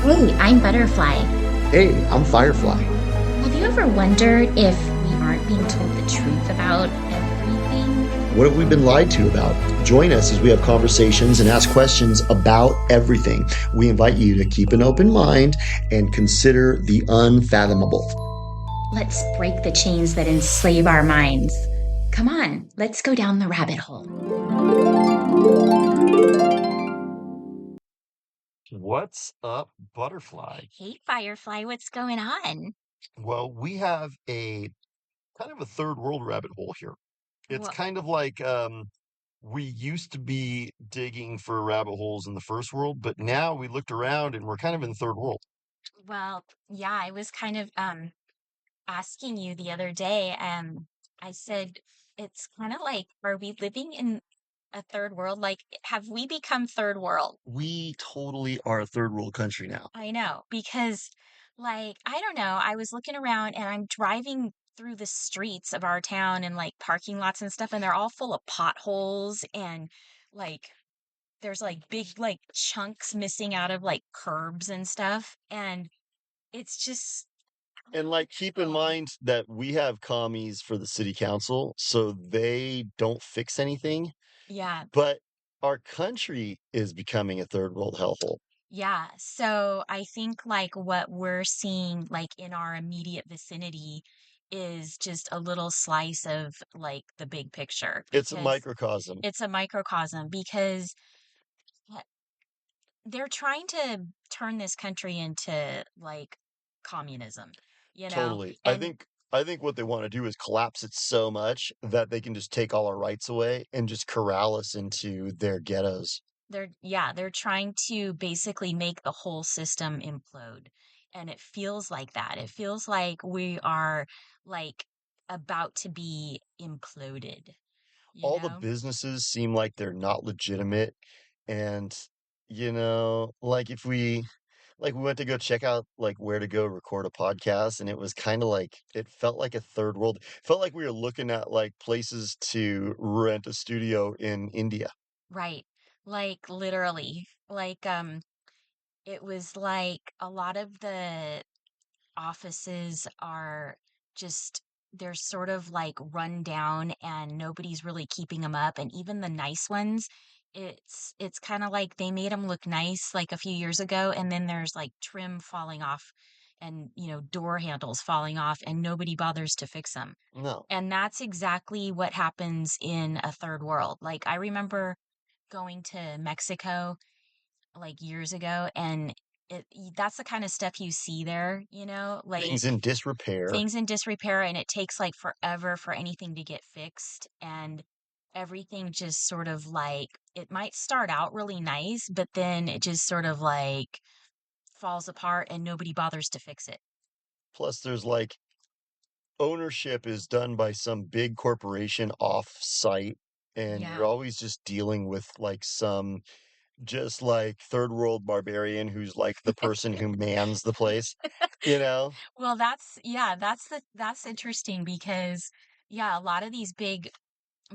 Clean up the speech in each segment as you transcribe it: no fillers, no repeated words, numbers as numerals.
Hey, I'm Butterfly. Hey, I'm Firefly. Have you ever wondered if we aren't being told the truth about everything? What have we been lied to about? Join us as we have conversations and ask questions about everything. We invite you to keep an open mind and consider the unfathomable. Let's break the chains that enslave our minds. Come on, let's go down the rabbit hole. What's up, Butterfly? Hey, Firefly, what's going on? Well, we have a kind of a third world rabbit hole here. It's Well, kind of like we used to be digging for rabbit holes in the first world, but now we looked around and we're kind of in the third world. well, yeah, I was kind of asking you the other day. I said it's kind of like, are we living in a third world? Like, have we become third world? We totally are a third world country now. I know because, like, I don't know. I was looking around and I'm driving through the streets of our town and like parking lots and stuff, and they're all full of potholes and like there's like big like chunks missing out of like curbs and stuff. And it's just, And like, keep in oh, mind that we have commies for the city council, so they don't fix anything. yeah, But our country is becoming a third world hellhole. yeah. So I think like what we're seeing like in our immediate vicinity is just a little slice of like the big picture It's a because microcosm. it's a microcosm because uh, they're trying to turn this country into like communism, you know? Totally. I And think I think what they want to do is collapse it so much that they can just take all our rights away and just corral us into their ghettos. they're trying to basically make the whole system implode. And it feels like that. It feels like we are like about to be imploded, you All the know? businesses seem like they're not legitimate. And, like we went to go check out like where to go record a podcast, and it was kind of like it felt like a third world. Felt like we were looking at like places to rent a studio in India. Right. Like literally. Like it was like a lot of the offices are just they're sort of like run down and nobody's really keeping them up, and even the nice ones, it's kind of like they made them look nice like a few years ago, and then there's like trim falling off and door handles falling off and nobody bothers to fix them. No. And that's exactly what happens in a third world. Like I remember going to Mexico like years ago, and that's the kind of stuff you see there, like Things in disrepair. things in disrepair, and it takes like forever for anything to get fixed, and everything just sort of like it might start out really nice, but then it just sort of like falls apart and nobody bothers to fix it. Plus, there's like ownership is done by some big corporation off site, and you're Yeah. always just dealing with like some just like third world barbarian who's like the person who mans the place, you know? Well, that's interesting because yeah, a lot of these big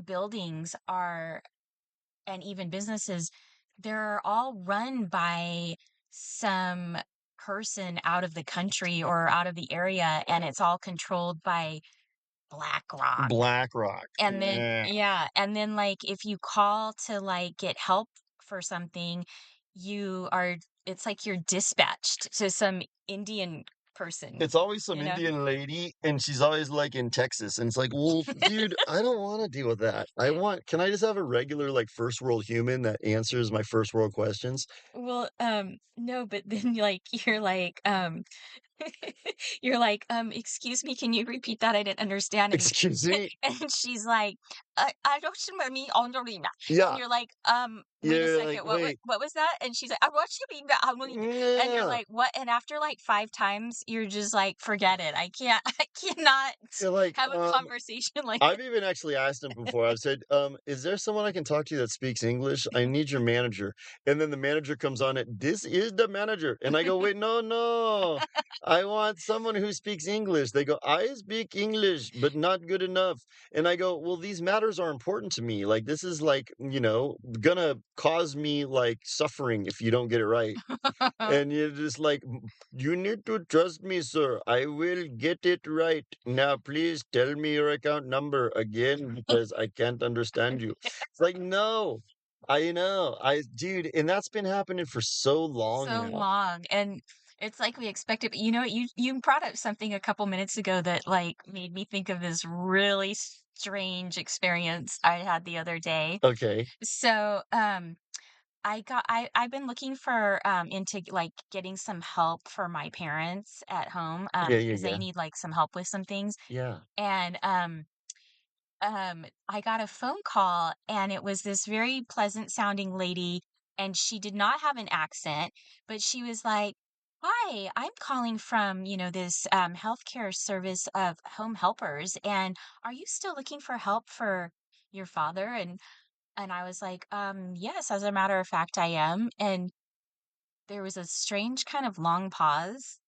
buildings are, and even businesses, they're all run by some person out of the country or out of the area, and it's all controlled by BlackRock. Blackrock. And then, Yeah. yeah, and then like if you call to like get help for something, you are, it's like you're dispatched to some Indian person, It's always some you know? Indian lady, and she's always like in Texas. And it's like, well, dude, I don't want to deal with that. Can I just have a regular, like, first world human that answers my first world questions? Well, no, but then like you're like, you're like, excuse me, can you repeat that? I didn't understand. And Excuse me? and she's like, I don't me honorina. And Yeah. you're like, wait a You're like, second, wait. what was that? And she's like, I want you to be honorina. And you're Yeah. like, what? And after like five times, you're just like, forget it. I can't, I cannot You're like, have a conversation like I've even actually asked him before. I've said, is there someone I can talk to that speaks English? I need your manager. And then the manager comes on it. This is the manager. And I go, wait, no, no. I want someone who speaks English. They go, I speak English, but not good enough. And I go, well, these matters are important to me. Like, this is like, gonna cause me like suffering if you don't get it right. And you're just like, You need to trust me, sir. I will get it right. Now, please tell me your account number again because I can't understand you." It's like, no, I know. Dude, and that's been happening for so long So now. long, and it's like we expected. But you know what? You brought up something a couple minutes ago that, like, made me think of this really strange experience I had the other day. Okay. So, I've been looking for, into, like, getting some help for my parents at home, Yeah, yeah, because they yeah. need, like, some help with some things, Yeah. and, I got a phone call, and it was this very pleasant sounding lady, and she did not have an accent, but she was like, "Hi, I'm calling from, this healthcare service of home helpers, and are you still looking for help for your father?" And I was like, yes, as a matter of fact, I am. And there was a strange kind of long pause.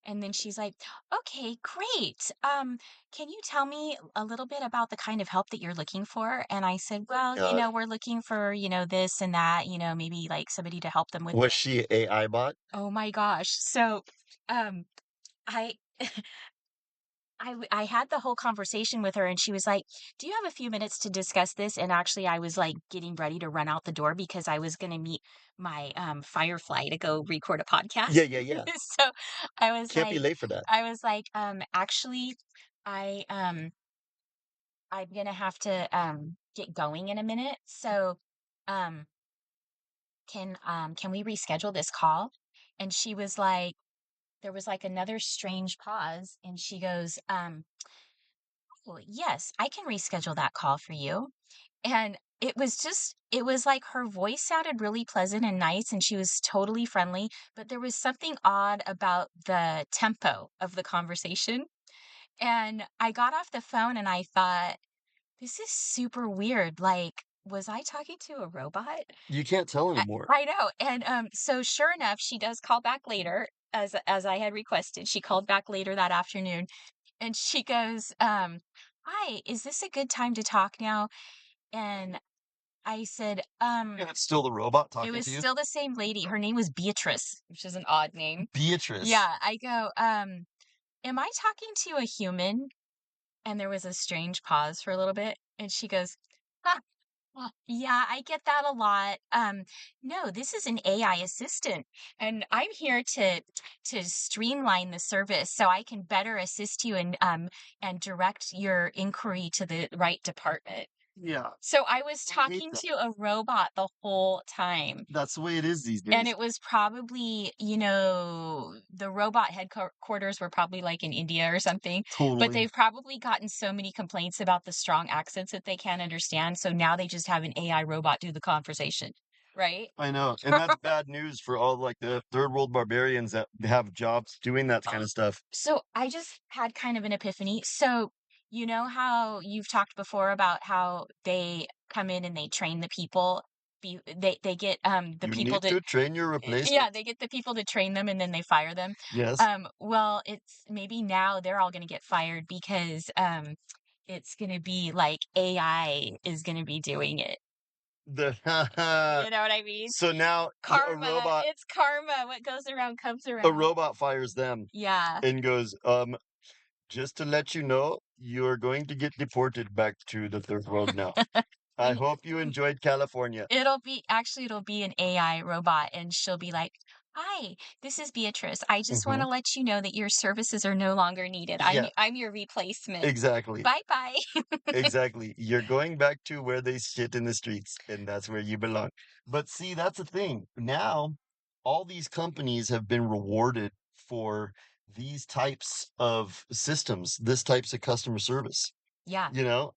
And then she's like, "Okay, great. Can you tell me a little bit about the kind of help that you're looking for?" And I said, "Well, Uh, we're looking for, this and that, maybe like somebody to help them with was this." she AI bot? Oh my gosh. So, um, I I had the whole conversation with her and she was like, "Do you have a few minutes to discuss this?" And actually I was like getting ready to run out the door because I was going to meet my firefly to go record a Yeah, podcast. yeah, yeah. So I was Can't be like late for that. actually I I'm going to have to get going in a minute. So um can we reschedule this call? And she was like, there was like another strange pause and she goes, "Well, yes, I can reschedule that call for you." And it was like her voice sounded really pleasant and nice, and she was totally friendly, but there was something odd about the tempo of the conversation. And I got off the phone and I thought, this is super weird. Like, was I talking to a robot? You can't tell I, anymore. I know. And so sure enough, she does call back later as I had requested. She called back later that afternoon and she goes, "Hi, is this a good time to talk now?" And I said, And it's still the robot it talking was to you? still the same lady. Her name was Beatrice, which is an odd name. Beatrice. Yeah, I go, am I talking to a human?" And there was a strange pause for a little bit, and she goes, "Huh, well, yeah, I get that a lot. No, this is an AI assistant, and I'm here to streamline the service so I can better assist you and direct your inquiry to the right department." Yeah, So I was I hate talking that. to a robot the whole time. That's the way it is these And days. it was probably, the robot headquarters were probably like in India or something, but Totally. they've probably gotten so many complaints about the strong accents that they can't understand. So now they just have an AI robot do the conversation, right? I know, and that's bad news for all, like, the third world barbarians that have jobs doing that kind of stuff. So I just had kind of an epiphany. So, you know how you've talked before about how they come in and they train the people? They get the You people need to to train your yeah, replacement. they get the people to train them and then they fire them. Yes. Well, it's maybe now they're all gonna get fired because it's gonna be like AI is gonna be doing it. The You know what I mean? so now a Karma. robot It's karma. What goes around comes a around. robot fires them Yeah. and goes, "Just to let you know, you're going to get deported back to the third world now. I Y- hope you enjoyed California." it'll be an AI robot and she'll be like, "Hi, this is Beatrice. I just want Mhm. to let you know that your services are no longer needed. Yeah, I'm your replacement. exactly. Bye bye." Exactly. You're going back to where they shit in the streets, and that's where you belong. But see, that's the thing. Now, all these companies have been rewarded for these types of systems, this types of customer service, Yeah.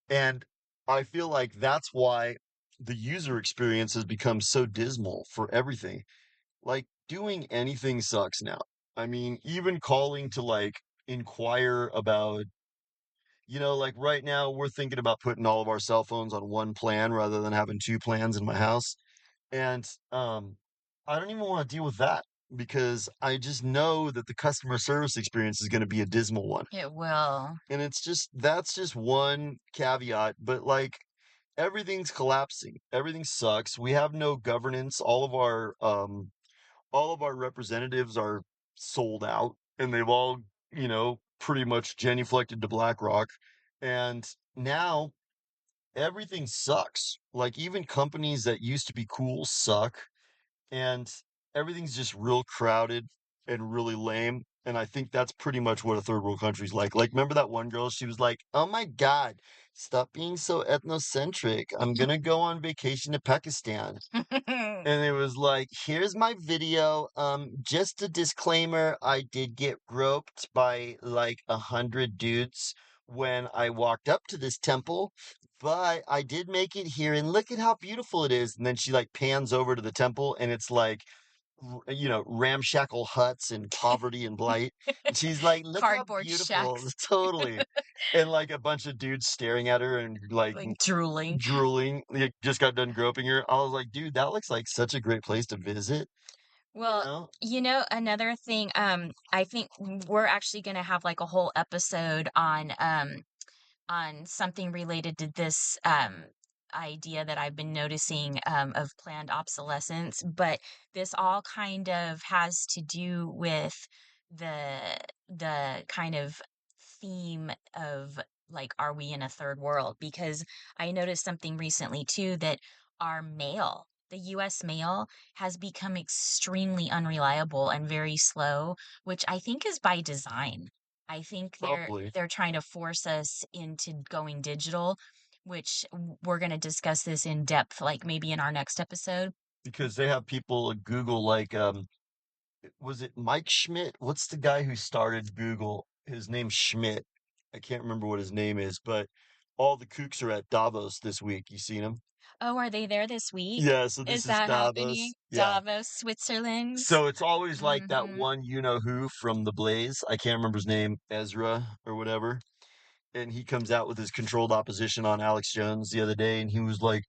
And I feel like that's why the user experience has become so dismal for everything. Like doing anything sucks now. I mean, even calling to like inquire about like right now we're thinking about putting all of our cell phones on one plan rather than having two plans in my house. And I don't even want to deal with that. because I just know that the customer service experience is gonna be a dismal one. It will. And it's just that's just one caveat, but, like, everything's collapsing. Everything sucks. We have no governance. All of our representatives are sold out, and they've all, pretty much genuflected to Blackrock, and now everything sucks. Like, even companies that used to be cool suck, and everything's just real crowded and really lame. And I think that's pretty much what a third world country's like. Like, remember that one girl? She was like, "Oh my God, stop being so ethnocentric. I'm gonna go on vacation to Pakistan." And it was like, "Here's my video. Just a disclaimer, I did get groped by like 100 dudes when I walked up to this temple, but I did make it here, and look at how beautiful it is." And then she like pans over to the temple, and it's like, ramshackle huts and poverty and blight. And she's like, "Look how Cardboard beautiful." shacks, Totally. And like a bunch of dudes staring at her and like like drooling. drooling. He just got done groping her. I was like, "Dude, that looks like such a great place to visit," you Well, know? another thing, I think we're actually gonna have like a whole episode on something related to this idea that I've been noticing of planned obsolescence, but this all kind of has to do with the kind of theme of like, are we in a third world? Because I noticed something recently too that our mail, the US mail, has become extremely unreliable and very slow, which I think is by design. I think Probably they're trying to force us into going digital, which we're going to discuss this in depth, like maybe in our next episode. because they have people at Google like, was it Mike Schmidt? What's the guy who started Google? His name's Schmidt. I can't remember what his name is, but all the kooks are at Davos this week. You seen them? Oh, are they there this week? Yeah, so Is this is that happening? Davos. Yeah. Davos, Switzerland? So it's always like that Mm-hmm. one you know who from The Blaze. I can't remember his name, Ezra or whatever. And he comes out with his controlled opposition on Alex Jones the other day, and he was like,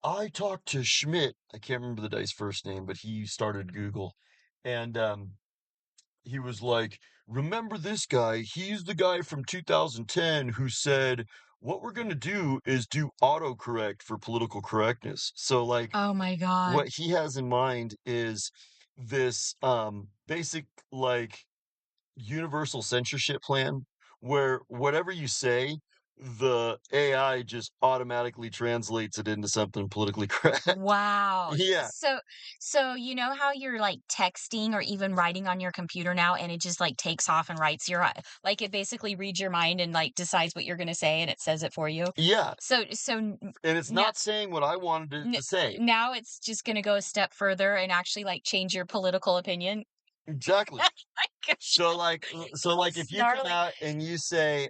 "I talked to Schmidt." I can't remember the guy's first name, but he started Google. And he was like, "Remember this guy? He's the guy from 2010 who said, what we're going to do is do autocorrect for political correctness." So, like, Oh my God. what he has in mind is this basic, like, universal censorship plan where whatever you say, the AI just automatically translates it into something politically correct. Wow. Yeah. So you know how you're like texting or even writing on your computer now and it just like takes off and writes like it basically reads your mind and like decides what you're going to say and it says it for you. Yeah. So And it's now not saying what I wanted it n- to say. now it's just going to go a step further and actually like change your political opinion. Exactly. Gosh, So like if that's you come gnarly. out and you say,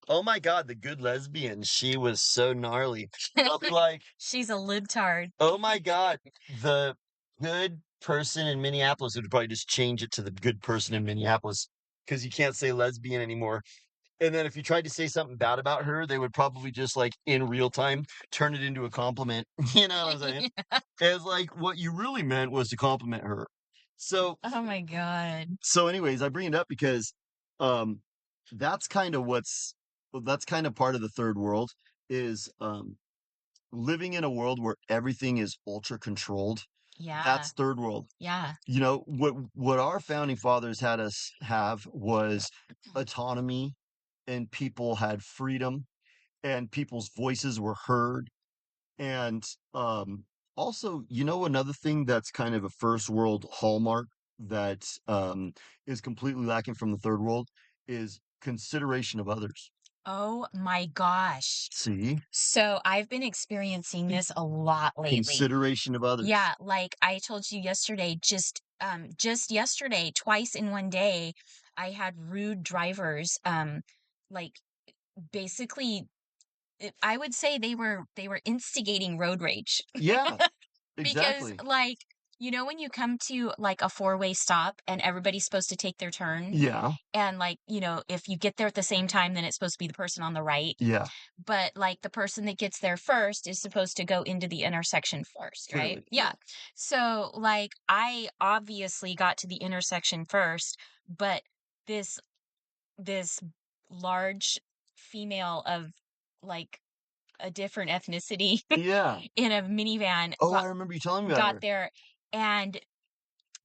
"Oh my God, the good lesbian, she was so gnarly." I'll be like, She's a libtard. "Oh my God, the good person in Minneapolis." Would probably just change it to the good person in Minneapolis because you can't say lesbian anymore. And then if you tried to say something bad about her, they would probably just like in real time turn it into a compliment. You know what I'm saying? It's like what you really meant was to compliment her. So Oh my God. so anyways, I bring it up because um that's kind of that's kind of part of the third world is living in a world where everything is ultra controlled. Yeah. That's third world. Yeah. What our founding fathers had us have was autonomy, and people had freedom, and people's voices were heard. And also, another thing that's kind of a first world hallmark that is completely lacking from the third world is consideration of others. Oh my gosh. See? So I've been experiencing this a lot lately. Consideration of others. Yeah, like I told you yesterday, just yesterday, twice in one day, I had rude drivers like basically I would say they were instigating road rage Yeah, because exactly. like you know when you come to, like, a four-way stop and everybody's supposed to take their turn? Yeah, And, like, if you get there at the same time, then it's supposed to be the person on the right, yeah, but, like, the person that gets there first is supposed to go into the intersection first, right? clearly, Yeah. yeah. So, like, I obviously got to the intersection first, but this this large female of, like, a different ethnicity Yeah. in a minivan Oh, I remember you telling me about got her. there, and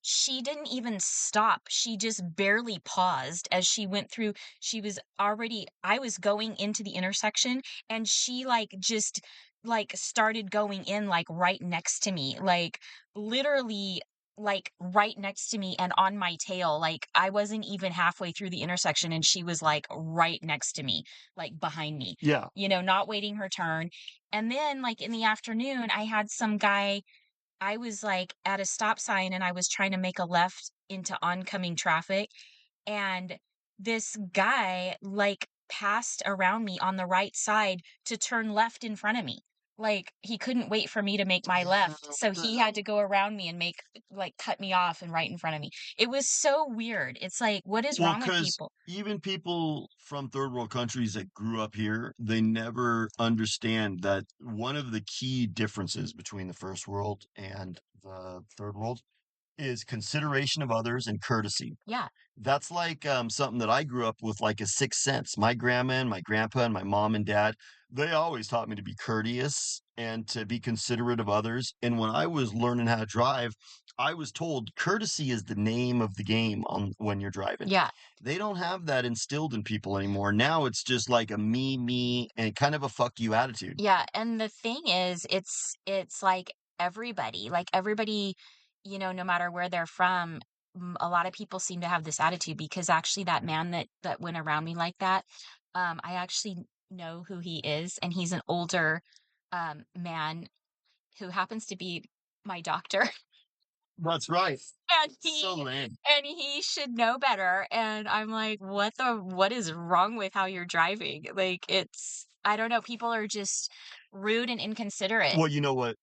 she didn't even stop. She just barely paused as she went through. She was already I was going into the intersection and she like just like started going in like right next to me. Like literally like right next to me and on my tail. Like I wasn't even halfway through the intersection and she was like right next to me, like behind me. Yeah. Not waiting her turn. And then like in the afternoon, I had some guy I was, like, at a stop sign and I was trying to make a left into oncoming traffic, and this guy, like, passed around me on the right side to turn left in front of me. Like, he couldn't wait for me to make my Yeah, left, what so the he had hell? to go around me and cut me off and right in front of me. It was so weird. It's like, what is Well, wrong with because people? even people from third world countries that grew up here, they never understand that one of the key differences between the first world and the third world is consideration of others and courtesy. Yeah, That's like, something that I grew up with like a sixth sense. My grandma and my grandpa and my mom and dad, they always taught me to be courteous and to be considerate of others. And when I was learning how to drive, I was told courtesy is the name of the game on when you're driving. yeah. They don't have that instilled in people anymore. Now it's just like a me, and kind of a fuck you attitude. Yeah, and the thing is, it's like everybody, no matter where they're from, a lot of people seem to have this attitude because actually that man that went around me like that, I actually know who he is, and he's an older man who happens to be my doctor. That's right. And So lame. he should know better, and I'm like, what is wrong with how you're driving? Like, I don't know, people are just rude and inconsiderate. Well, you know what,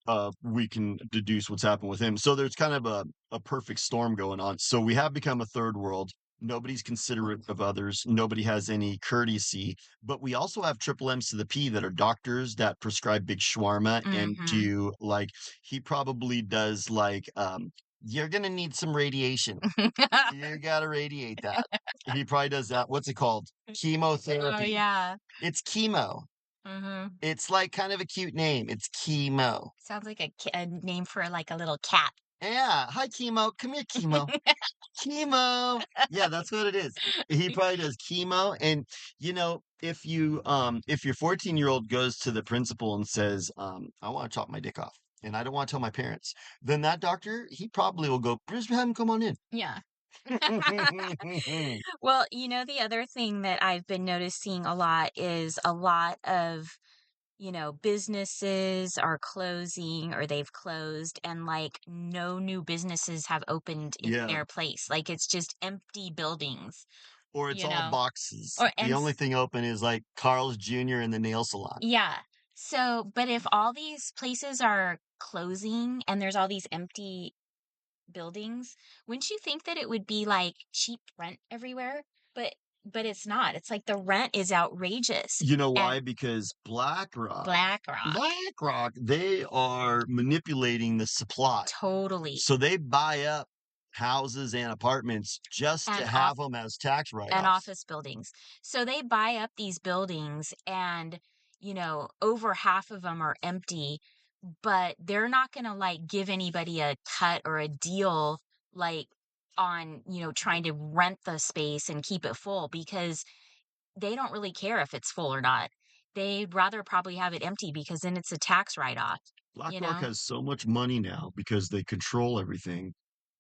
we can deduce what's happened with him. So there's kind of a perfect storm going on. So we have become a third world. Nobody's considerate of others. Nobody has any courtesy. But we also have triple M's to the P that are doctors that prescribe big shawarma and Mhm. do like he probably does like you're gonna need some radiation. You gotta radiate that. He probably does that. What's it called? Oh, Chemotherapy. yeah. It's chemo. Mhm. It's like kind of a cute name. It's chemo. Sounds like a name for, like, a little cat. Yeah. Hi, chemo. Come here, chemo. Chemo. Yeah, that's what it is. He probably does chemo. And if your 14-year-old goes to the principal and says, I want to chop my dick off and I don't want to tell my parents, then that doctor, he probably will go, just have him come on in. Yeah. Well, the other thing that I've been noticing a lot is a lot of businesses are closing or they've closed and like no new businesses have opened in Yeah. their place. Like it's just empty buildings, Or it's you all know. boxes. Or The only thing open is like Carl's Jr. and the nail salon. yeah. So, but if all these places are closing and there's all these empty buildings, wouldn't you think that it would be like cheap rent everywhere? But it's not. It's like the rent is outrageous. You know And why? Because BlackRock, They are manipulating the supply. totally. So they buy up houses and apartments just to And have them as tax and write-offs. office buildings. So they buy up these buildings and, over half of them are empty, but they're not going to like give anybody a cut or a deal like on, trying to rent the space and keep it full because they don't really care if it's full or not. They'd rather probably have it empty because then it's a tax write off, you BlackRock know? has so much money now because they control everything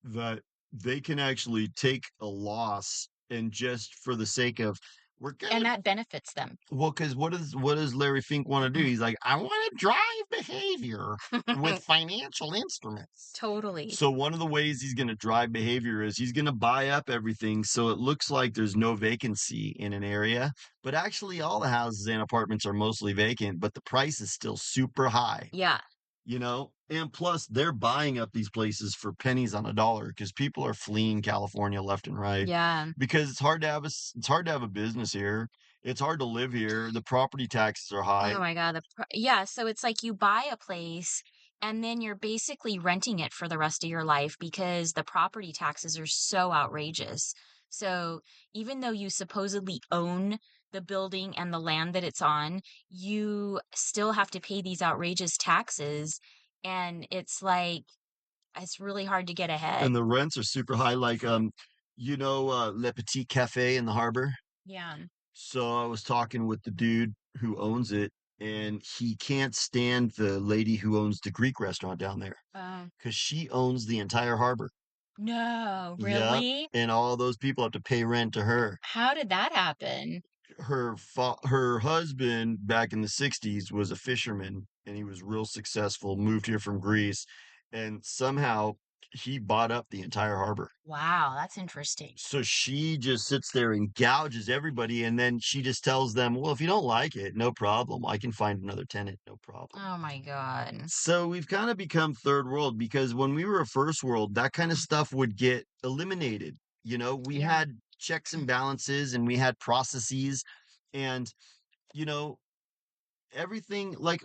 that they can actually take a loss and just for the sake of we're And gonna that benefits them. well, because what does Larry Fink want to do? He's like, I want to drive behavior with financial instruments. Totally. So one of the ways he's going to drive behavior is he's going to buy up everything so it looks like there's no vacancy in an area, but actually all the houses and apartments are mostly vacant, but the price is still super high. Yeah. And plus they're buying up these places for pennies on a dollar because people are fleeing California left and right Yeah. because it's hard to have a business here. It's hard to live here. The property taxes are Oh high. my God. Yeah. So it's like you buy a place and then you're basically renting it for the rest of your life because the property taxes are so outrageous. So even though you supposedly own the building and the land that it's on, you still have to pay these outrageous taxes. And it's like, it's really hard to get ahead. And the rents are super high. Like, Le Petit Cafe in the harbor. Yeah. So I was talking with the dude who owns it, and he can't stand the lady who owns the Greek restaurant down there Um, because she owns the entire harbor. no, Yeah, really? and all those people have to pay rent to her. How did that happen? Her husband back in the 60s was a fisherman, and he was real successful, moved here from Greece, and somehow he bought up the entire harbor. Wow, that's interesting. So she just sits there and gouges everybody, and then she just tells them, "Well, if you don't like it, no problem. I can find another tenant, no problem." Oh my God. So we've kind of become third world because when we were a first world, that kind of stuff would get eliminated. We Yeah. had checks and balances and we had processes, and you know, everything like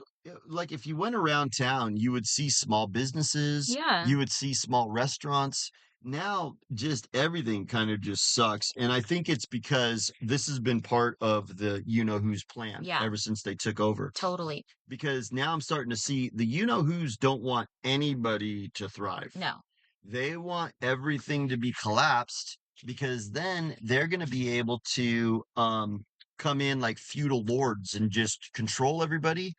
if you went around town, you would see small businesses, Yeah. you would see small restaurants. Now, just everything kind of just sucks, and I think it's because this has been part of the who's plan Yeah. ever since they took over. Totally. Because now I'm starting to see the who's don't want anybody to thrive. No. They want everything to be collapsed because then they're going to be able to come in like feudal lords and just control everybody.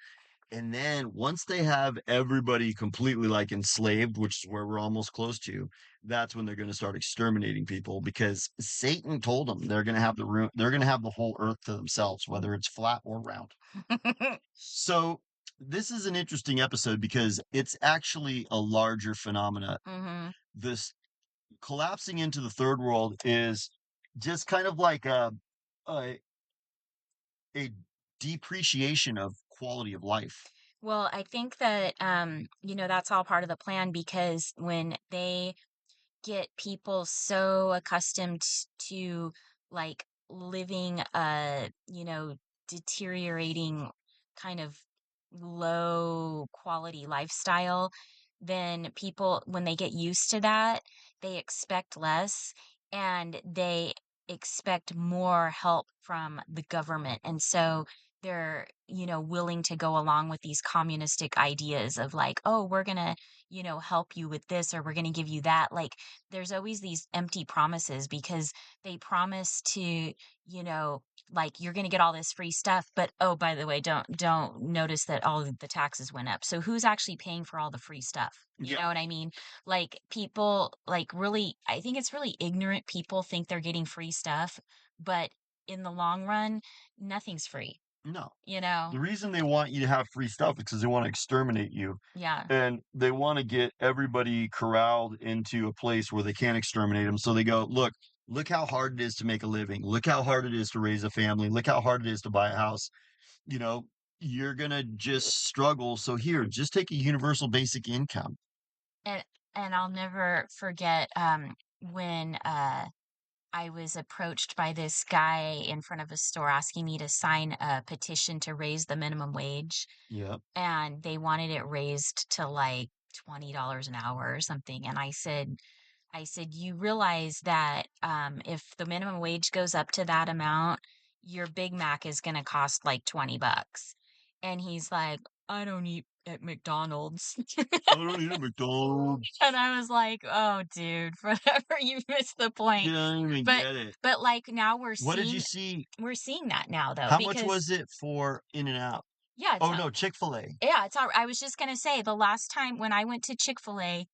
And then once they have everybody completely like enslaved, which is where we're almost close to, that's when they're going to start exterminating people because Satan told them they're going to have they're going to have the whole earth to themselves, whether it's flat or round. So this is an interesting episode because it's actually a larger phenomena. Hmm. This collapsing into the third world is just kind of like a, a depreciation of quality of life. Well, I think that that's all part of the plan because when they get people so accustomed to like living a, deteriorating kind of low quality lifestyle, then people, when they get used to that, they expect less and they expect more help from the government. And so they're, willing to go along with these communistic ideas of like, oh, we're going to, help you with this or we're going to give you that. Like, there's always these empty promises because they promise to, you know, like you're going to get all this free stuff, but oh, by the way, don't notice that all of the taxes went up. So who's actually paying for all the free stuff? You Yeah. know what I mean? Like people like really I think it's really ignorant people think they're getting free stuff, but in the long run, nothing's free, No. you know? The reason they want you to have free stuff is because they want to exterminate you. Yeah. And they want to get everybody corralled into a place where they can't exterminate them. So they go, look how hard it is to make a living. Look how hard it is to raise a family. Look how hard it is to buy a house. You know, you're going to just struggle. So here, just take a universal basic income. And I'll never forget when I was approached by this guy in front of a store asking me to sign a petition to raise the minimum wage, Yeah. and they wanted it raised to like $20 an hour or something. And I said, you realize that if the minimum wage goes up to that amount, your Big Mac is going to cost like $20. And he's like, I don't eat at McDonald's. I don't eat at McDonald's. And I was like, "Oh, dude, whatever, you missed the point." You don't even But get it. like now we're What did you seeing see? we're seeing that now though How much because was it for In and Out? yeah, Oh, no, Chick-fil-A. I was just gonna say the last time when I went to Chick-fil-A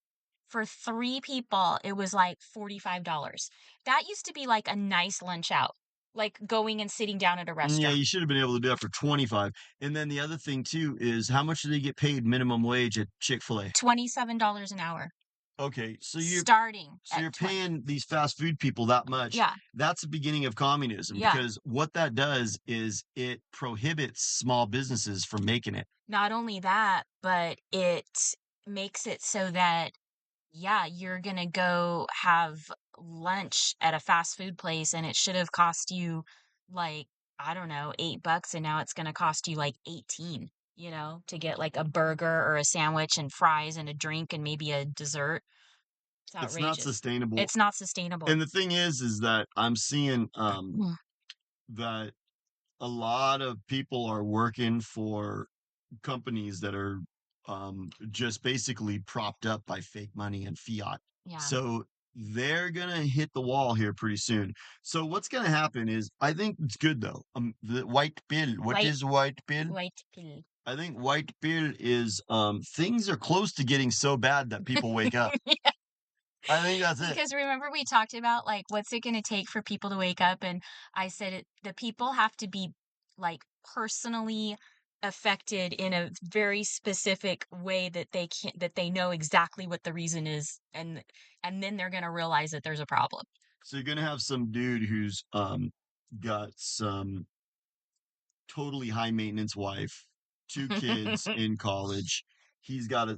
for 3 people, it was like $45. That used to be like a nice lunch out, like going and sitting down at a Yeah, restaurant. you should have been able to do that for 25. And then the other thing too is how much do they get paid minimum wage at Chick-fil-A? $27 an hour. Okay, starting so at you're 20. paying these fast food people that much. Yeah, That's the beginning of communism yeah. because what that does is it prohibits small businesses from making it. Not only that, but it makes it so that, yeah, you're gonna go have lunch at a fast food place and it should have cost you like, I don't know, $8 and now it's gonna cost you like 18, to get like a burger or a sandwich and fries and a drink and maybe a dessert. It's It's not outrageous. sustainable. It's not sustainable. And the thing is that I'm seeing Mm. that a lot of people are working for companies that are just basically propped up by fake money and fiat. Yeah. So they're gonna hit the wall here pretty soon. So what's gonna happen is I think it's good though. The white pill. What White is white pill? white pill. I think white pill is things are close to getting so bad that people wake up. I think that's it. Because remember we talked about like what's it going to take for people to wake up, and I said the people have to be like personally affected in a very specific way that they know exactly what the reason is, and then they're going to realize that there's a problem. So you're gonna have some dude who's got some totally high maintenance wife, two kids in college. He's got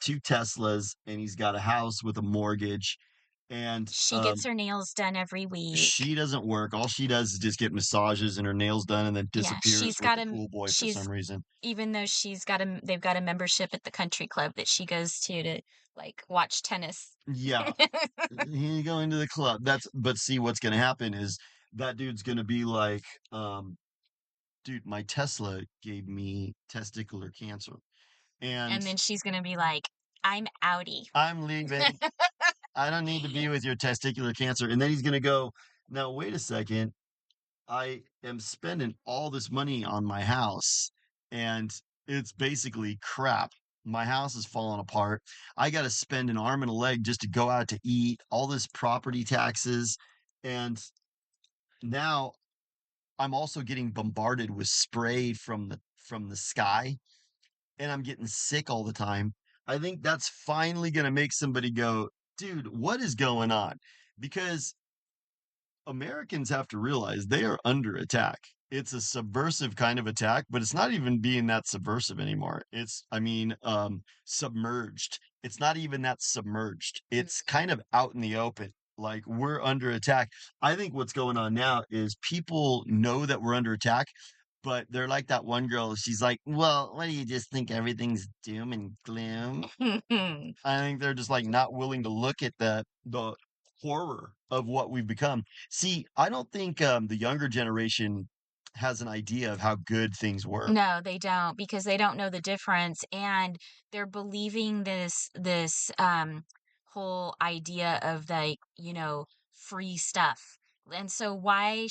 two Teslas and he's got a house with a mortgage. And She gets her nails done every week. she doesn't work. All she does is just get massages and her nails done and then Yeah, disappears with the pool boy for she's some reason. even though they've got a membership at the country club that she goes to like watch tennis. Yeah. He go into the club. That's but see what's gonna happen is that dude's gonna be like, dude, my Tesla gave me testicular cancer. And And then she's gonna be like, "I'm outie." I'm leaving. I don't need to be with your testicular cancer. And then he's going to go, now, wait a second. I am spending all this money on my house and it's basically crap. My house is falling apart. I got to spend an arm and a leg just to go out to eat, all this property taxes. And now I'm also getting bombarded with spray from the sky and I'm getting sick all the time. I think that's finally going to make somebody go, dude, what is going on? Because Americans have to realize they are under attack. It's a subversive kind of attack, but it's not even being that subversive anymore. Submerged. It's not even that submerged. It's kind of out in the open. Like we're under attack. I think what's going on now is people know that we're under attack, but they're like that one girl. She's like, well, what do you just think everything's doom and gloom? Mm. I think they're just like not willing to look at the horror of what we've become. See, I don't think the younger generation has an idea of how good things were. No, they don't because they don't know the difference, and they're believing this whole idea of like, free stuff. And so why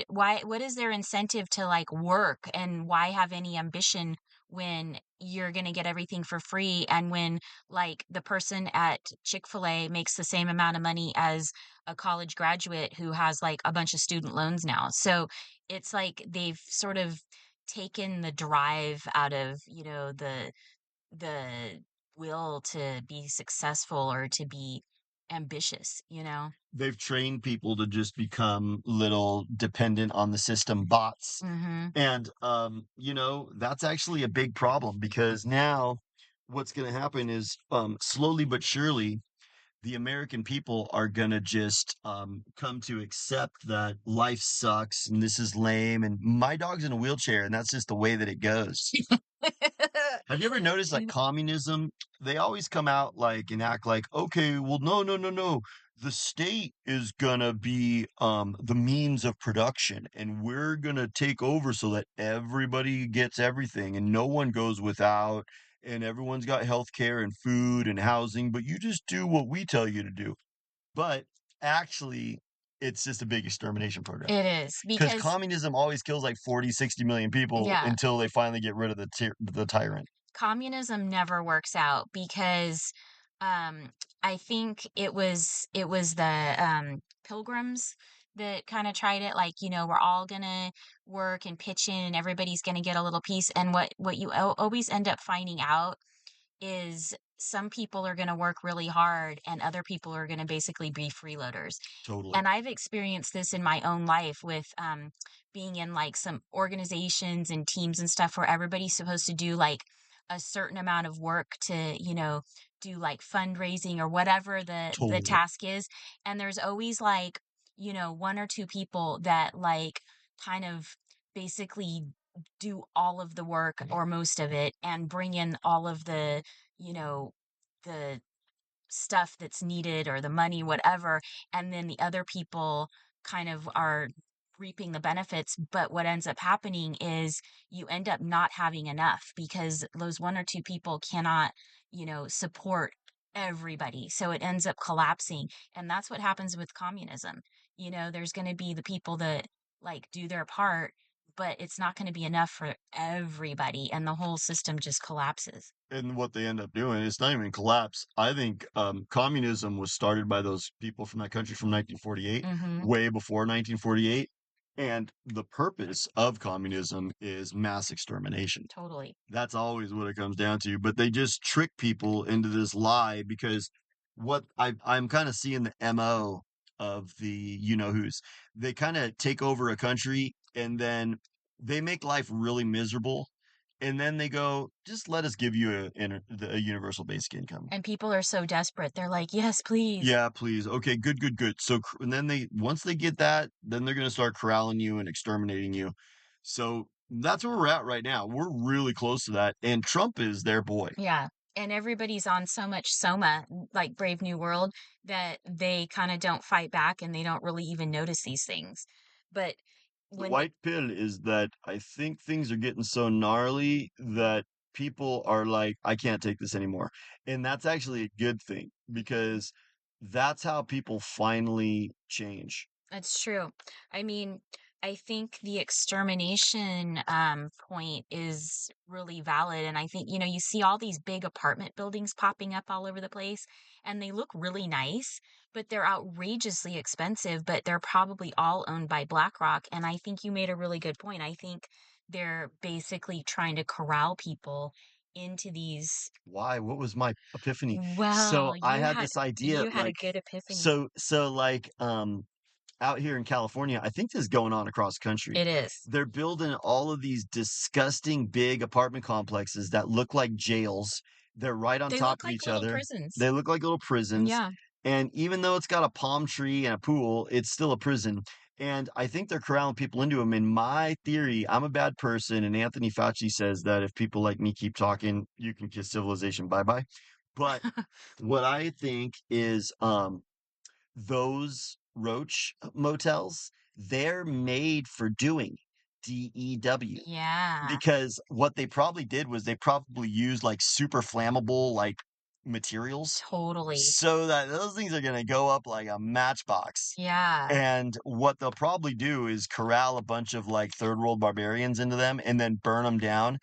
what is their incentive to like work, and why have any ambition when you're going to get everything for free, and when like the person at Chick-fil-A makes the same amount of money as a college graduate who has like a bunch of student loans now. So it's like they've sort of taken the drive out of, the will to be successful or to be ambitious. They've trained people to just become little dependent on the system bots. Mhm. And that's actually a big problem because now what's going to happen is slowly but surely the American people are gonna just come to accept that life sucks and this is lame and my dog's in a wheelchair and that's just the way that it goes. Have you ever noticed like communism? They always come out like and act like, okay, well, no, no, no, no. The state is gonna be the means of production, and we're gonna take over so that everybody gets everything and no one goes without, and everyone's got health care and food and housing, but you just do what we tell you to do. But actually, it's just a big extermination program It is because because communism always kills like 40, 60 million people yeah, until they finally get rid of the tyrant. communism never works out because um I think it was the pilgrims that kind of tried it, like, we're all gonna work and pitch in and everybody's gonna get a little piece, and what you always end up finding out is some people are going to work really hard and other people are going to basically be freeloaders. Totally. And I've experienced this in my own life with being in like some organizations and teams and stuff where everybody's supposed to do like a certain amount of work to, do like fundraising or whatever the Totally. task is. And there's always like, one or two people that like kind of basically do all of the work or most of it and bring in all of the, you know, the stuff that's needed or the money, whatever, and then the other people kind of are reaping the benefits. But what ends up happening is you end up not having enough because those one or two people cannot, support everybody. So it ends up collapsing. And that's what happens with communism. There's going to be the people that like do their part, but it's not going to be enough for everybody. And the whole system just collapses. And what they end up doing, it's not even collapse. I think communism was started by those people from that country from 1948, Mm-hmm. way before 1948. And the purpose of communism is mass extermination. Totally. That's always what it comes down to. But they just trick people into this lie because I'm kind of seeing the MO of the you know who's. They kind of take over a country and then they make life really miserable. And then they go, just let us give you a universal basic income. And people are so desperate. They're like, "Yes, please." Yeah, please. Okay, good, good, good. So, and then once they get that, then they're going to start corralling you and exterminating you. So that's where we're at right now. We're really close to that. And Trump is their boy. Yeah. And everybody's on so much soma, like Brave New World, that they kind of don't fight back and they don't really even notice these things. But The when white pill is that I think things are getting so gnarly that people are like, I can't take this anymore. And that's actually a good thing because that's how people finally change. That's true. I mean, I think the extermination point is really valid. And I think, you see all these big apartment buildings popping up all over the place, and they look really nice, but they're outrageously expensive, but they're probably all owned by Blackrock. And I think you made a really good point. I think they're basically trying to corral people into these. Why? What was my epiphany? So Well, I you had had this idea, you had a like, good epiphany. so out here in California, I think this is going on across country. It is. They're building all of these disgusting big apartment complexes that look like jails. They're right on They top look of like each little other. prisons. They look like little prisons. Yeah. And even though it's got a palm tree and a pool, it's still a prison. And I think they're corralling people into them. In my theory, I'm a bad person. And Anthony Fauci says that if people like me keep talking, you can kiss civilization bye bye. But what I think is those roach motels, they're made for doing DEW Yeah, because what they probably did was they probably used like super flammable like materials totally. so that those things are going to go up like a matchbox. Yeah. And what they'll probably do is corral a bunch of like third world barbarians into them and then burn them down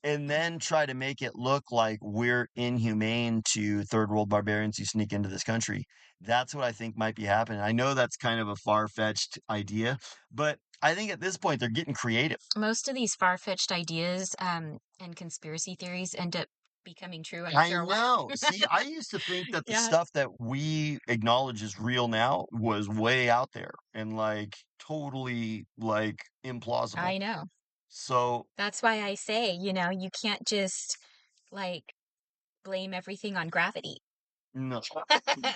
and then try to make it look like we're inhumane to third world barbarians who sneak into this country. That's what I think might be happening. I know that's kind of a far fetched idea, but I think at this point they're getting creative. Most of these far-fetched ideas and conspiracy theories end up becoming true I after a while. know. See, I used to think that the Yeah, stuff that we acknowledge as real now was way out there and like totally like implausible. I know. So, That's why I say, you can't just like blame everything on gravity. no,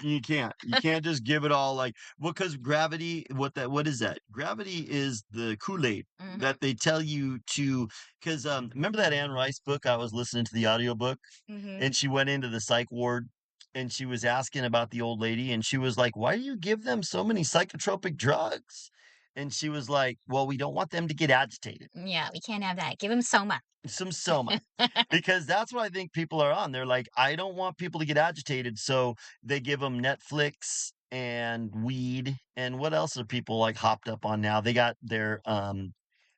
you can't. You can't just give it all like well, because gravity, what is that? Gravity is the Kool-Aid Hmm. that they tell you to because remember that Anne Rice book I was listening to the audiobook Hmm. and she went into the psych ward and she was asking about the old lady and she was like, "Why do you give them so many psychotropic drugs?" And she was like, "Well, we don't want them to get agitated." Yeah, we can't have that. Give him soma. Some soma. Because that's what I think people are on. They're like, I don't want people to get agitated, so they give them Netflix and weed. And what else are people like hopped up on now? They got their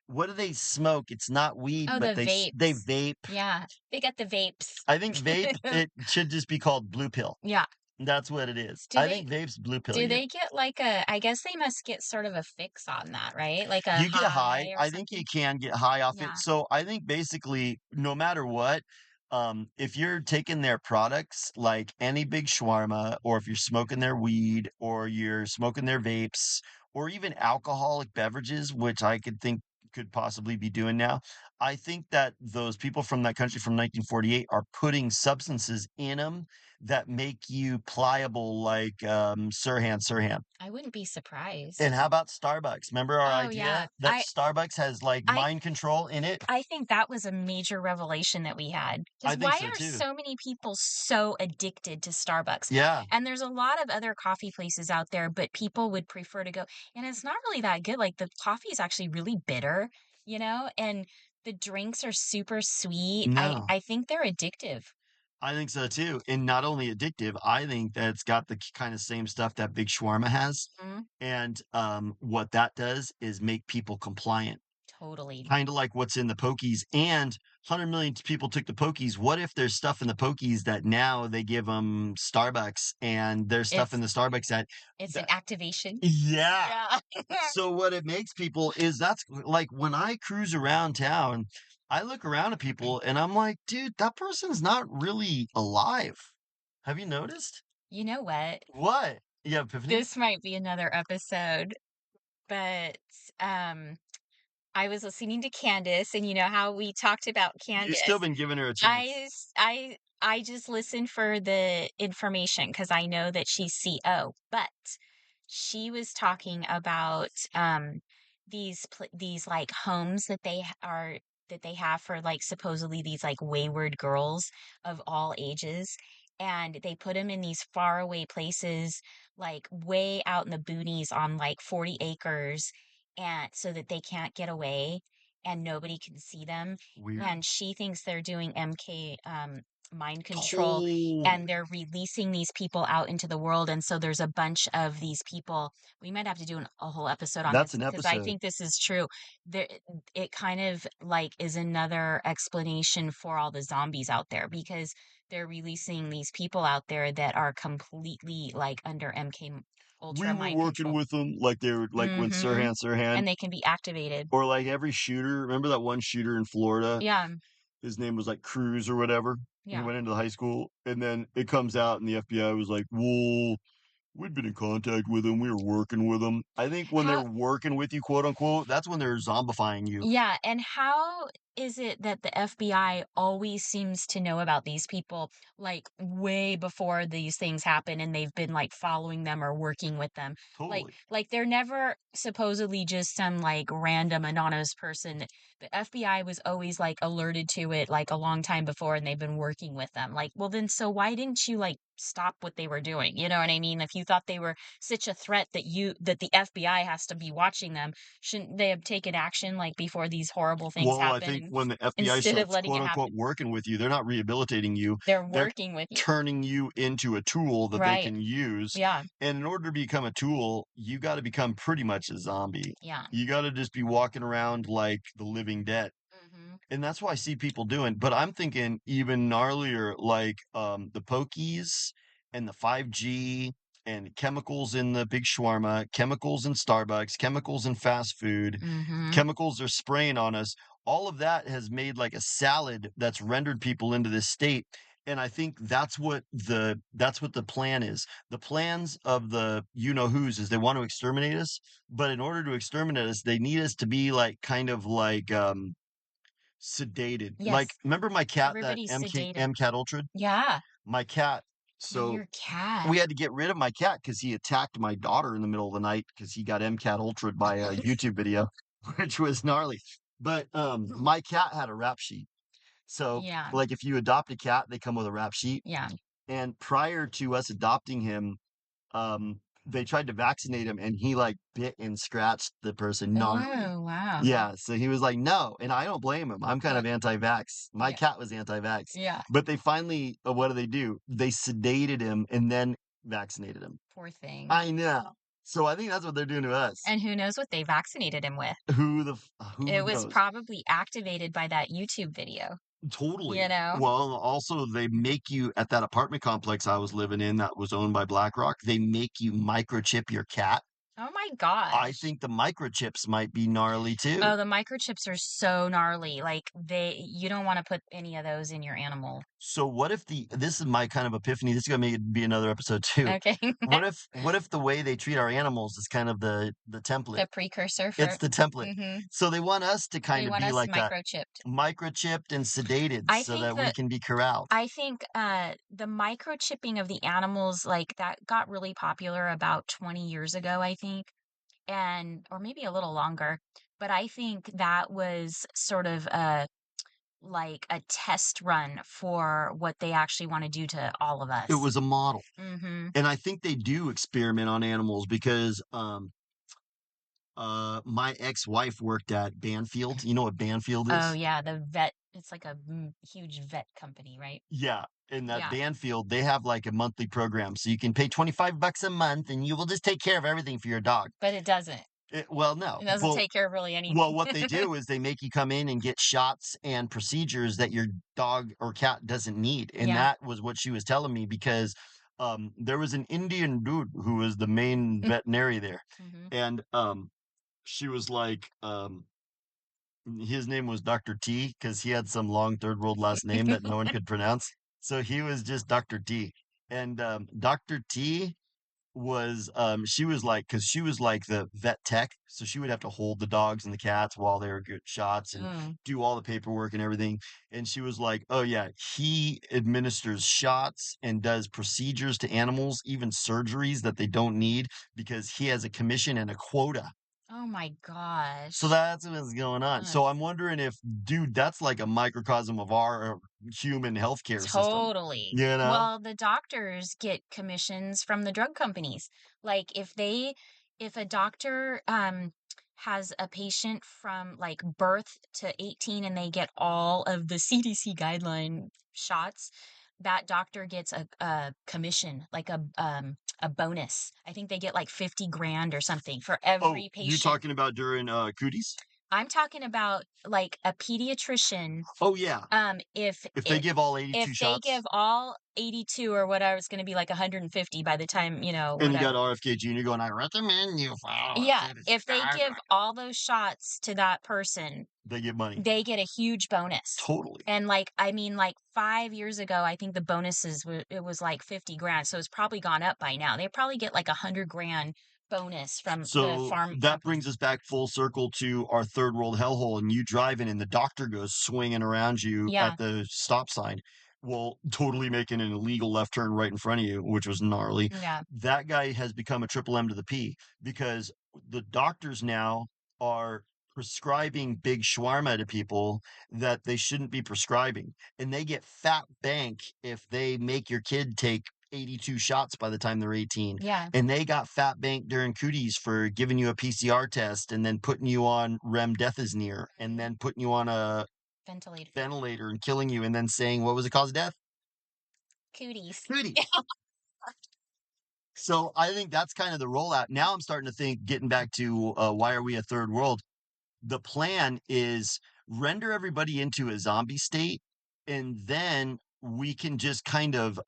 what do they smoke? It's not weed, Oh, but the they vapes. vape. Yeah, they got the vapes. I think vape it should just be called blue pill. Yeah. That's what it is. Do I they think vape's blue do pilling you. they get like I guess they must get sort of a fix on that, right? Like a You get high. high or I think you something? can get high off it. Yeah. So I think basically, no matter what, if you're taking their products, like any big shawarma, or if you're smoking their weed, or you're smoking their vapes, or even alcoholic beverages, which I could think could possibly be doing now, I think that those people from that country from 1948 are putting substances in them that make you pliable like Sirhan Sirhan. I wouldn't be surprised. And how about Starbucks? Remember our Oh yeah. idea that Starbucks has like I mind control in it? I think that was a major revelation that we had. I Because think why so are too. so many people so addicted to Starbucks? Yeah. And there's a lot of other coffee places out there, but people would prefer to go, and it's not really that good. Like the coffee is actually really bitter, and the drinks are super sweet. I No. I think they're addictive. I think so too, and not only addictive, I think that it's got the kind of same stuff that big shawarma has, Mhm. and, what that does is make people compliant, Totally. kinda like what's in the Pokies, and 100,000,000 people took the Pokies. What if there's stuff in the Pokies that now they give them Starbucks, and there's stuff in It's the Starbucks that it's an that activation. Yeah. Yeah. So what it makes people is that's like when I cruise around town, I look around at people and I'm like, dude, that person's not really alive. Have you noticed? You know what? What? You have epiphany? This might be another episode, but um I was listening to Candace, and you know how we talked about You've still Candace. been giving her a I chance. s I just listened for the information because I know that she's CO, but she was talking about, these, like, homes that that they have for, like, supposedly these, like, wayward girls of all ages, and they put them in these faraway places, like, way out in the boonies on, like, 40 acres, and so that they can't get away and nobody can see them, Weird. and she thinks they're doing MK, mind control, and Totally. they're releasing these people out into the world, and so there's a bunch of these people. We might have to do a whole episode on That's this an because I episode. think this is true. There it kind of, like, is another explanation for all the zombies out there because they're releasing these people out there that are completely, like, under MK We Ultra were mind working control. with them like they were like when Mhm. Sirhan And they can be activated. or like every shooter. Remember that one shooter in Florida? Yeah, His name was like Cruz or whatever. He yeah. went into the high school and then it comes out and the FBI was like, well, we'd been in contact with him. We were working with him. I think when they're How working with you, quote unquote, that's when they're zombifying you. Yeah, and how is it that the FBI always seems to know about these people, like, way before these things happen and they've been, like, following them or working with them? Totally. Like they're never supposedly just some, like, random anonymous person. The FBI was always, like, alerted to it, like, a long time before, and they've been working with them. Like, well, then so why didn't you, like, stop what they were doing? You know what I mean? If you thought they were such a threat that the FBI has to be watching them, shouldn't they have taken action, like, before these horrible things Well, I happen think and when the FBI instead of starts letting quote it unquote happen? working with you, they're not rehabilitating you. They're They're working with you. turning you into a tool that they Right. can use. Yeah. And in order to become a tool, you got to become pretty much a zombie. Yeah. You got to just be walking around like the living dead. Mhm. And that's what I see people doing, but I'm thinking even gnarlier, like, the Pokies and the 5G and chemicals in the big shawarma, chemicals in Starbucks, chemicals in fast food, Mhm. chemicals they're spraying on us. All of that has made like a salad that's rendered people into this state, and I think that's what the plan is. The plans of the you know who's is they want to exterminate us, but in order to exterminate us, they need us to be like kind of like, sedated. Like, Yes. remember my cat that Everybody's MK sedated. MCAT Ultra? Yeah. My cat Oh, so your cat. we had to get rid of my cat because he attacked my daughter in the middle of the night because he got MCAT Ultra'd by a YouTube video, which was gnarly. But, my cat had a rap sheet. So, Yeah. like, if you adopt a cat, they come with a rap sheet, Yeah. and prior to us adopting him, they tried to vaccinate him, and he, like, bit and scratched the person gnarly. Oh, wow. Yeah, so he was like, "No," and I don't blame him. I'm kind Yeah. of anti-vax. My Yeah. cat was anti-vax, Yeah. but they finally what do they do? They sedated him and then vaccinated him. Poor thing. I know. So I think that's what they're doing to us. And who knows what they vaccinated him with? Who It was knows? probably activated by that YouTube video, you Totally. know? Well, also, they make you at that apartment complex I was living in that was owned by Blackrock, they make you microchip your cat. Oh my I gosh. think the microchips might be gnarly too. Oh, the microchips are so gnarly. Like you don't want to put any of those in your animal. So what if this is my kind of epiphany, this is gonna make it be another episode too. Okay. What if the way they treat our animals is kind of the template? The precursor It's for, the template. hmm So they want us to they kind of want be us like that, microchipped. microchipped and sedated I so think that we that can be corralled. I think the microchipping of the animals, like that got really popular about 20 years ago, I think, and or maybe a little longer. But I think that was sort of like a test run for what they actually want to do to all of It us. was a model. Hmm. And I think they do experiment on animals because my ex-wife worked at Banfield. You know what Banfield Oh is? yeah, the vet. It's like a huge vet company, right? Yeah. In that Yeah, Banfield, they have like a monthly program. So you can pay 25 bucks a month and you will just take care of everything for your dog. but it doesn't. Well, no. It doesn't take care of really Well, anything. what they do is they make you come in and get shots and procedures that your dog or cat doesn't need. And Yeah. that was what she was telling me because there was an Indian dude who was the main veterinary there. Hmm. And she was like, his name was Dr. T because he had some long third world last name that no one could pronounce. So he was just Dr. T. And Dr. T she was like, because she was like the vet tech, so she would have to hold the dogs and the cats while they were get shots and Mm. do all the paperwork and everything. And she was like, oh yeah, he administers shots and does procedures to animals, even surgeries that they don't need, because he has a commission and a quota. Oh my So gosh. that's what's going on. Uh, So I'm wondering if, dude, that's like a microcosm of our human healthcare system, Totally. you know? Well, the doctors get commissions from the drug companies. Like if a doctor has a patient from like birth to 18 and they get all of the CDC guideline shots, that doctor gets a commission, like a bonus. I think they get like 50 grand or something for Oh, every you patient. talking about during cooties? I'm talking about like a pediatrician, Oh yeah. if If they it give all 82 if they shots give all 82 or whatever, it's going to be like 150 by the time, and you got whatever. RFK Jr. going, I recommend you follow Yeah, CDC if they give guidelines. all those shots to that person, They get money. they get a huge bonus. Totally. And like, I mean, like 5 years ago, I think the bonuses it was like 50 grand. So it's probably gone up by now. They probably get like 100 grand bonus from the So farm that company. brings us back full circle to our third world hellhole and you driving and the doctor goes swinging around you Yeah, at the stop sign. Well, totally making an illegal left turn right in front of you, which was gnarly. yeah, That guy has become a triple M to the P because the doctors now are prescribing big shawarma to people that they shouldn't be prescribing. And they get fat bank if they make your kid take 82 shots by the time they're 18 yeah. and they got fat bank during cooties for giving you a PCR test and then putting you on remdesivir and Hmm. then putting you on a Ventilator. ventilator and killing you and then saying what was the cause of death? Cooties. Cooties. So I think that's kind of the rollout. Now I'm starting to think, getting back to why are we a third world? The plan is render everybody into a zombie state, and then we can just kind of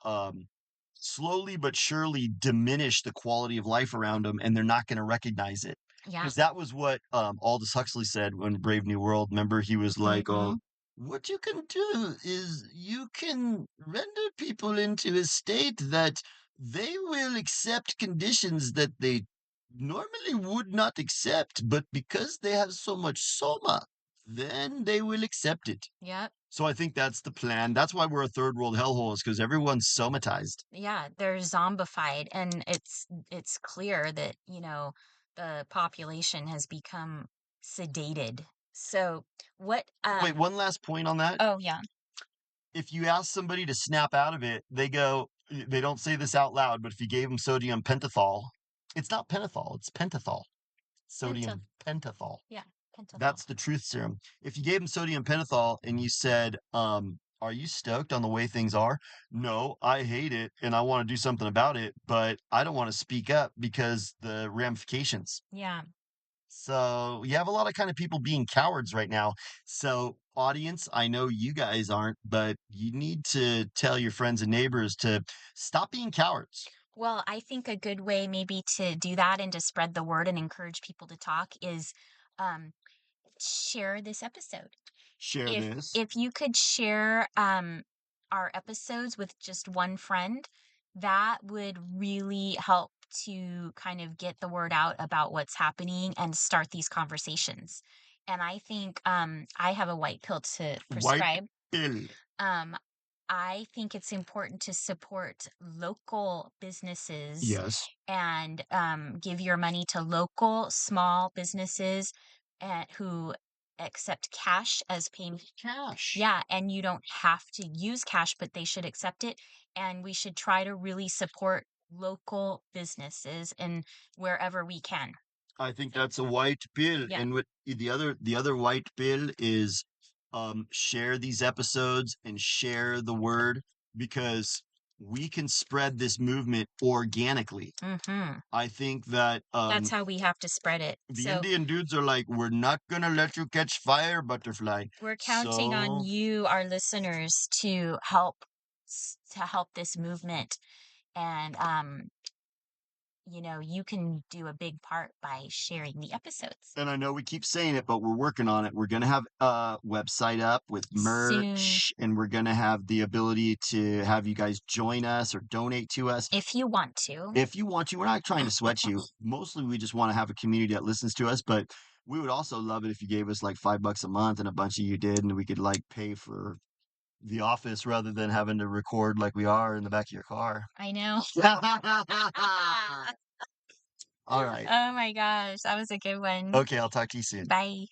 slowly but surely diminish the quality of life around them, and they're not going to recognize it. Yeah. Because that was what Aldous Huxley said when Brave New World. Remember, he was like, Hmm. "Oh, what you can do is you can render people into a state that they will accept conditions that they normally would not accept, but because they have so much soma, then they will accept it." Yep. So I think that's the plan. That's why we're a third world hellhole, is because everyone's somatized. Yeah, they're zombified, and it's clear that, the population has become sedated. So what Wait, one last point on that. oh yeah, If you ask somebody to snap out of it, they don't say this out loud, but if you gave them sodium pentothal, it's not pentothal, it's pentothal. pentyl Sodium pentothal. yeah, pentothal. That's the truth serum. If you gave them sodium pentothal and you said, are you stoked on the way things are? No, I hate it and I want to do something about it, but I don't want to speak up because the ramifications. Yeah. So you have a lot of kind of people being cowards right now. So, audience, I know you guys aren't, but you need to tell your friends and neighbors to stop being cowards. Well, I think a good way maybe to do that and to spread the word and encourage people to talk is um, share this episode. Share If this. if you could share our episodes with just one friend, that would really help to kind of get the word out about what's happening and start these conversations. And I think I have a white pill to White prescribe. pill. Um, I think it's important to support local businesses Yes. and give your money to local small businesses who accept cash as payment. Cash. Yeah, and you don't have to use cash, but they should accept it. And we should try to really support local businesses and wherever we can. I think that's a white pill. Yeah. And what the other white pill is share these episodes and share the word because we can spread this movement organically. Hmm. I think that That's how we have to spread it. the So Indian dudes are like, we're not gonna let you catch fire, butterfly. we're counting on So you, our listeners, to help this movement. And you can do a big part by sharing the episodes. and I know we keep saying it, but we're working on it. We're going to have a website up with Soon, merch, and we're going to have the ability to have you guys join us or donate to us. if you want to. If you want to, we're not trying to sweat you. Mostly, we just want to have a community that listens to us, but we would also love it if you gave us like $5 a month and a bunch of you did, and we could like pay for the office rather than having to record like we are in the back of your car. I know. All right. Oh my gosh, that was a good one. Okay, I'll talk to you soon. Bye.